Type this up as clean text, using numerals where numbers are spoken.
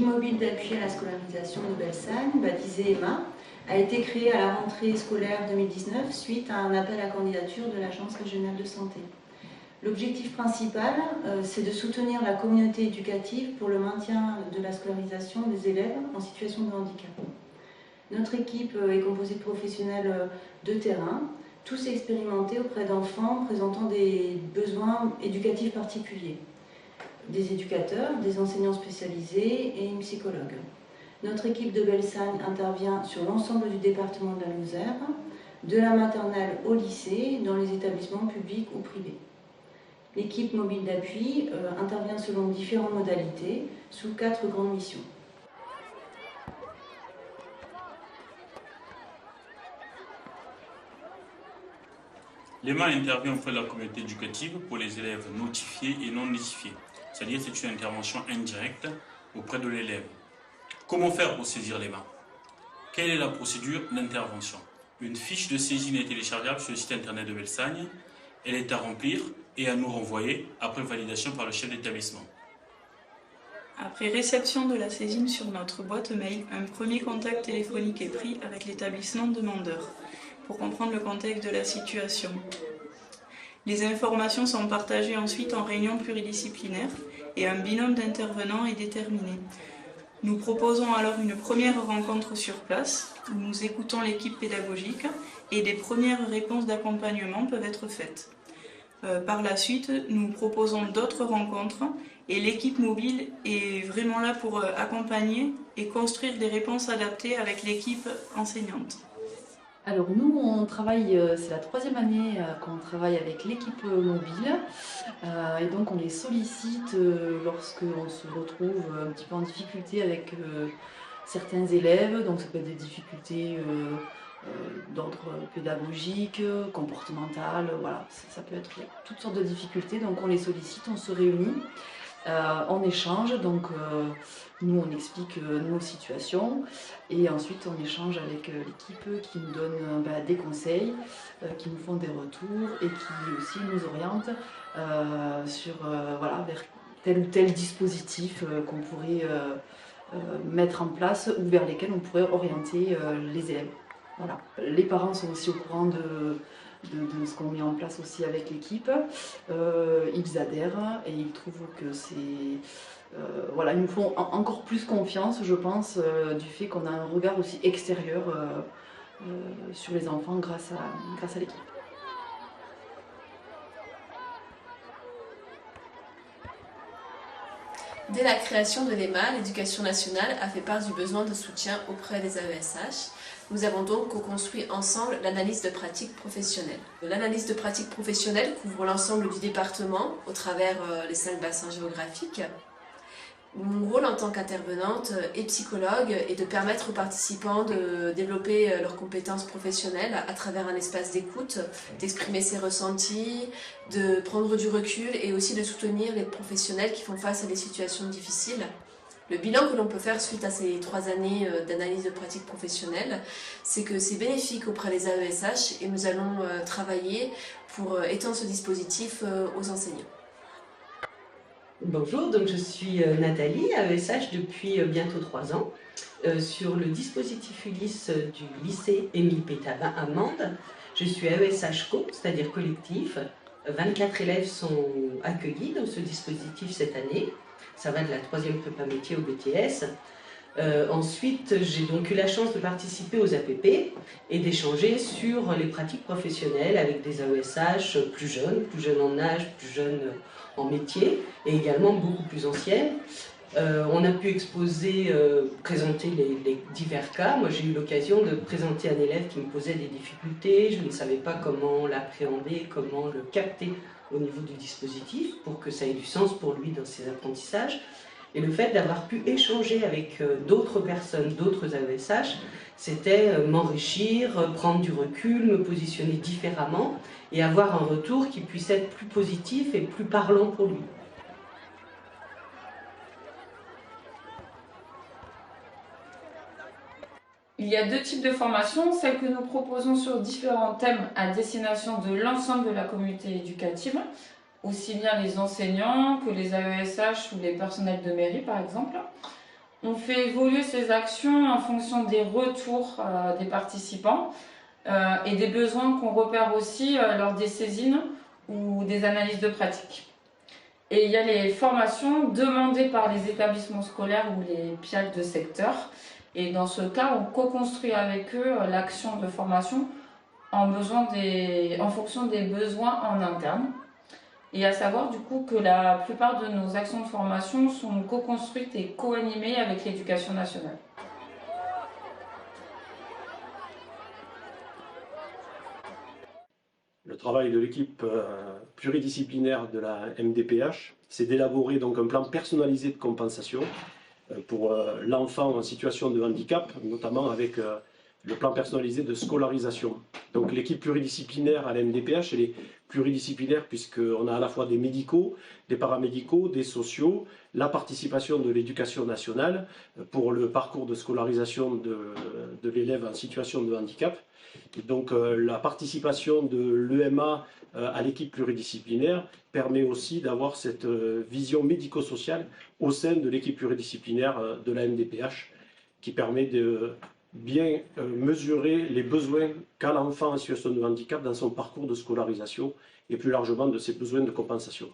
mobile d'appui à la scolarisation de Belsagne, baptisé EMA, a été créé à la rentrée scolaire 2019 suite à un appel à candidature de l'Agence régionale de santé. L'objectif principal, c'est de soutenir la communauté éducative pour le maintien de la scolarisation des élèves en situation de handicap. Notre équipe est composée de professionnels de terrain, tous expérimentés auprès d'enfants présentant des besoins éducatifs particuliers. Des éducateurs, des enseignants spécialisés et une psychologue. Notre équipe de Belsagne intervient sur l'ensemble du département de la Lozère, de la maternelle au lycée, dans les établissements publics ou privés. L'équipe mobile d'appui intervient selon différentes modalités, sous 4 grandes missions. L'EMA intervient auprès de la communauté éducative pour les élèves notifiés et non notifiés, c'est-à-dire c'est une intervention indirecte auprès de l'élève. Comment faire pour saisir l'EMA? Quelle est la procédure d'intervention? Une fiche de saisine est téléchargeable sur le site internet de Belsagne. Elle est à remplir et à nous renvoyer après validation par le chef d'établissement. Après réception de la saisine sur notre boîte mail, un premier contact téléphonique est pris avec l'établissement demandeur pour comprendre le contexte de la situation. Les informations sont partagées ensuite en réunion pluridisciplinaire et un binôme d'intervenants est déterminé. Nous proposons alors une première rencontre sur place où nous écoutons l'équipe pédagogique et des premières réponses d'accompagnement peuvent être faites. Par la suite, nous proposons d'autres rencontres et l'équipe mobile est vraiment là pour accompagner et construire des réponses adaptées avec l'équipe enseignante. Alors nous, on travaille, c'est la 3e année qu'on travaille avec l'équipe mobile et donc on les sollicite lorsqu'on se retrouve un petit peu en difficulté avec certains élèves, donc ça peut être des difficultés d'ordre pédagogique, comportemental, voilà, ça peut être toutes sortes de difficultés, donc on les sollicite, on se réunit. On échange, donc nous on explique nos situations et ensuite on échange avec l'équipe qui nous donne des conseils, qui nous font des retours et qui aussi nous oriente sur, voilà, vers tel ou tel dispositif qu'on pourrait mettre en place ou vers lesquels on pourrait orienter les élèves. Voilà. Les parents sont aussi au courant de ce qu'on met en place aussi avec l'équipe. Ils adhèrent et ils trouvent que c'est... voilà, ils nous font encore plus confiance, je pense, du fait qu'on a un regard aussi extérieur sur les enfants grâce à l'équipe. Dès la création de l'EMA, l'Éducation nationale a fait part du besoin de soutien auprès des AESH. Nous avons donc co-construit ensemble l'analyse de pratique professionnelle. L'analyse de pratique professionnelle couvre l'ensemble du département au travers les 5 bassins géographiques. Mon rôle en tant qu'intervenante et psychologue est de permettre aux participants de développer leurs compétences professionnelles à travers un espace d'écoute, d'exprimer ses ressentis, de prendre du recul et aussi de soutenir les professionnels qui font face à des situations difficiles. Le bilan que l'on peut faire suite à ces 3 années d'analyse de pratique professionnelle, c'est que c'est bénéfique auprès des AESH et nous allons travailler pour étendre ce dispositif aux enseignants. Bonjour, donc je suis Nathalie, AESH depuis bientôt 3 ans, sur le dispositif Ulysse du lycée Émile Pétabin à Mende. Je suis AESH co, c'est-à-dire collectif. 24 élèves sont accueillis dans ce dispositif cette année. Ça va de la 3e prépa métier au BTS. Ensuite, j'ai donc eu la chance de participer aux APP et d'échanger sur les pratiques professionnelles avec des AESH plus jeunes en âge, plus jeunes en métier et également beaucoup plus anciennes. On a pu exposer, présenter les divers cas. Moi, j'ai eu l'occasion de présenter un élève qui me posait des difficultés. Je ne savais pas comment l'appréhender, comment le capter au niveau du dispositif pour que ça ait du sens pour lui dans ses apprentissages. Et le fait d'avoir pu échanger avec d'autres personnes, d'autres AESH, c'était m'enrichir, prendre du recul, me positionner différemment et avoir un retour qui puisse être plus positif et plus parlant pour lui. Il y a 2 types de formations, celles que nous proposons sur différents thèmes à destination de l'ensemble de la communauté éducative, aussi bien les enseignants que les AESH ou les personnels de mairie par exemple. On fait évoluer ces actions en fonction des retours des participants et des besoins qu'on repère aussi lors des saisines ou des analyses de pratique. Et il y a les formations demandées par les établissements scolaires ou les PIAL de secteur. Et dans ce cas, on co-construit avec eux l'action de formation en fonction des besoins en interne. Et à savoir du coup que la plupart de nos actions de formation sont co-construites et co-animées avec l'Éducation nationale. Le travail de l'équipe pluridisciplinaire de la MDPH, c'est d'élaborer donc un plan personnalisé de compensation pour l'enfant en situation de handicap, notamment avec le plan personnalisé de scolarisation. Donc l'équipe pluridisciplinaire à la MDPH, elle est pluridisciplinaire puisqu'on a à la fois des médicaux, des paramédicaux, des sociaux, la participation de l'éducation nationale pour le parcours de scolarisation de l'élève en situation de handicap. Et donc la participation de l'EMA à l'équipe pluridisciplinaire permet aussi d'avoir cette vision médico-sociale au sein de l'équipe pluridisciplinaire de la MDPH qui permet de bien mesurer les besoins qu'a l'enfant en situation de handicap dans son parcours de scolarisation et plus largement de ses besoins de compensation.